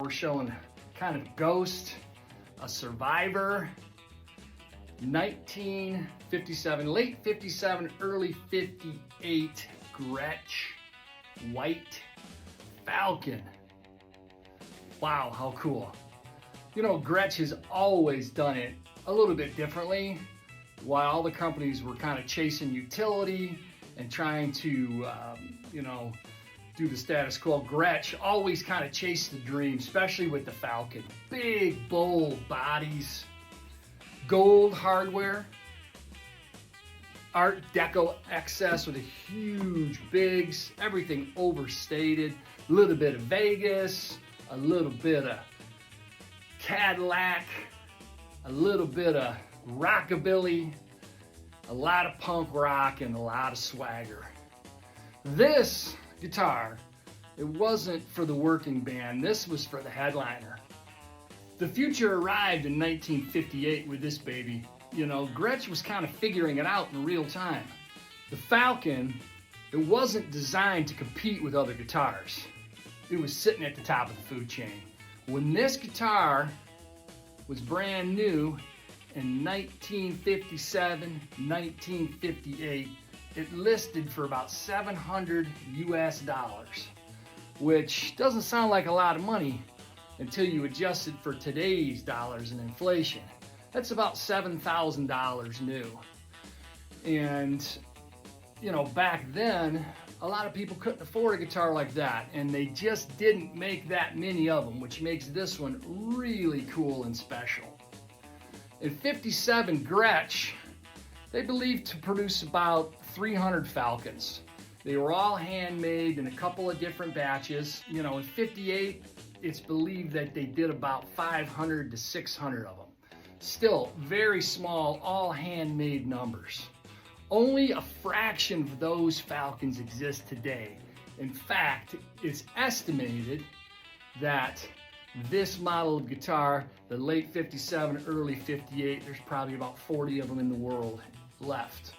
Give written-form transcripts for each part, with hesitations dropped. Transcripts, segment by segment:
we're showing kind of Ghost, a Survivor, 1957, late 57, early 58 Gretsch White Falcon. Wow, how cool. You know, Gretsch has always done it a little bit differently. While all the companies were kind of chasing utility and trying to, do the status quo, Gretsch always kind of chased the dream, especially with the Falcon. Big, bold bodies, gold hardware, Art Deco excess with a huge bigs, everything overstated, a little bit of Vegas, a little bit of Cadillac, a little bit of rockabilly, a lot of punk rock, and a lot of swagger. This guitar, it wasn't for the working band, this was for the headliner. The future arrived in 1958 with this baby. You know, Gretsch was kind of figuring it out in real time. The Falcon, it wasn't designed to compete with other guitars. It was sitting at the top of the food chain. When this guitar was brand new in 1957, 1958, it listed for about $700 US, which doesn't sound like a lot of money until you adjust it for today's dollars and inflation. That's about $7,000 new. And, you know, back then, a lot of people couldn't afford a guitar like that, and they just didn't make that many of them, which makes this one really cool and special. In 57, Gretsch, they believed to produce about 300 Falcons. They were all handmade in a couple of different batches. You know, in 58, it's believed that they did about 500 to 600 of them. Still, very small, all handmade numbers. Only a fraction of those Falcons exist today. In fact, it's estimated that this model of guitar, the late 57, early 58, there's probably about 40 of them in the world left.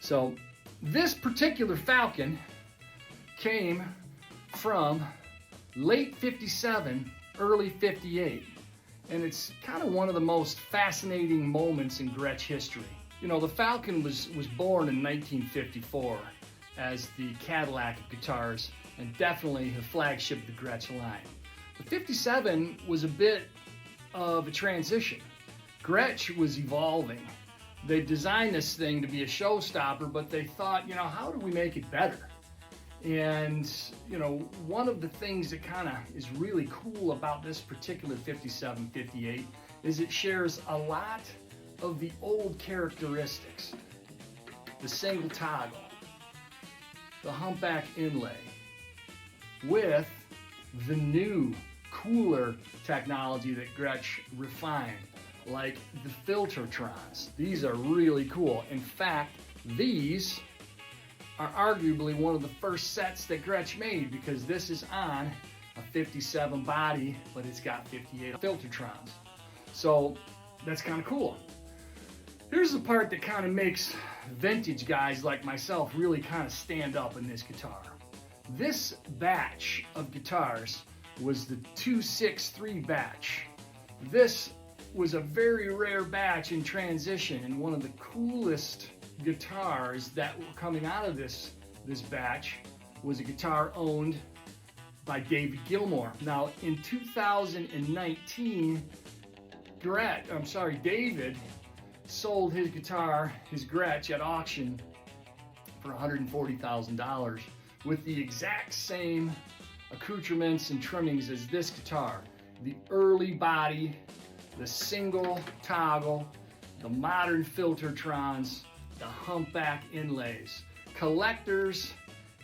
So this particular Falcon came from late 57, early 58. And it's kind of one of the most fascinating moments in Gretsch history. You know, the Falcon was born in 1954 as the Cadillac of guitars, and definitely the flagship of the Gretsch line. The 57 was a bit of a transition. Gretsch was evolving. They designed this thing to be a showstopper, but they thought, you know, how do we make it better? And, you know, one of the things that kind of is really cool about this particular 57, 58 is it shares a lot of the old characteristics. The single toggle, the humpback inlay, with the new, cooler technology that Gretsch refined, like the Filtertrons. These are really cool. In fact, these are arguably one of the first sets that Gretsch made, because this is on a 57 body, but it's got 58 Filtertrons. So that's kind of cool. Here's the part that kind of makes vintage guys like myself really kind of stand up in this guitar. This batch of guitars was the 263 batch. This was a very rare batch in transition, and one of the coolest guitars that were coming out of this batch was a guitar owned by David Gilmour. Now in 2019, David sold his guitar, his Gretsch, at auction for $140,000 with the exact same accoutrements and trimmings as this guitar. The early body, the single toggle, the modern Filtertrons, the humpback inlays. Collectors,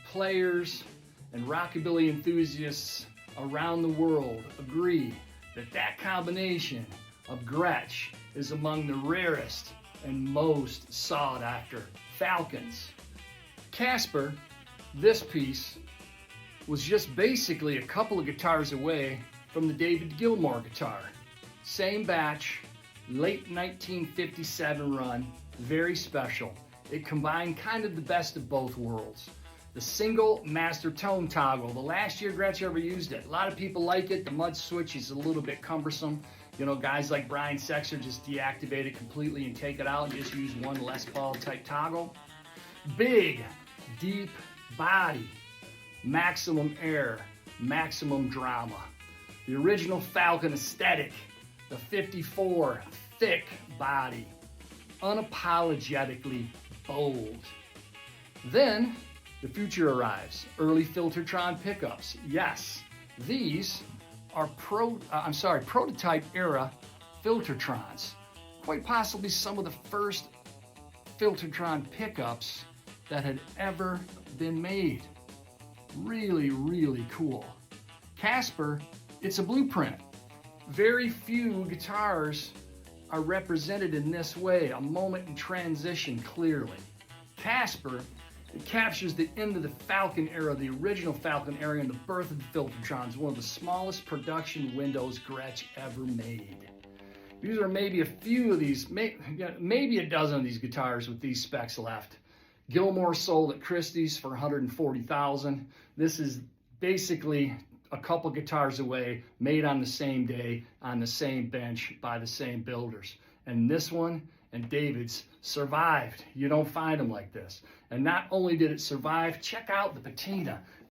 players, and rockabilly enthusiasts around the world agree that that combination of Gretsch is among the rarest and most sought after Falcons. Casper, this piece, was just basically a couple of guitars away from the David Gilmour guitar. Same batch, late 1957 run, very special. It combined kind of the best of both worlds. the single master tone toggle. The last year Gretsch ever used it. A lot of people like it. The mud switch is a little bit cumbersome. You know, guys like Brian Sexer just deactivate it completely and take it out and just use one Les Paul type toggle. Big, deep body, maximum air, maximum drama. The original Falcon aesthetic, the 54 thick body, unapologetically bold. Then the future arrives. Early Filtertron pickups. Yes, these are prototype era Filtertrons. Quite possibly some of the first Filtertron pickups that had ever been made. Really, really cool. Casper, it's a blueprint. Very few guitars are represented in this way, a moment in transition clearly. Casper, it captures the end of the Falcon era, the original Falcon era, and the birth of the Filtertrons, one of the smallest production windows Gretsch ever made. These are maybe a few of these, maybe a dozen of these guitars with these specs left. Gilmour sold at Christie's for $140,000. This is basically a couple guitars away, made on the same day, on the same bench, by the same builders. And this one and David's survived. You don't find them like this. And not only did it survive, check out the patina.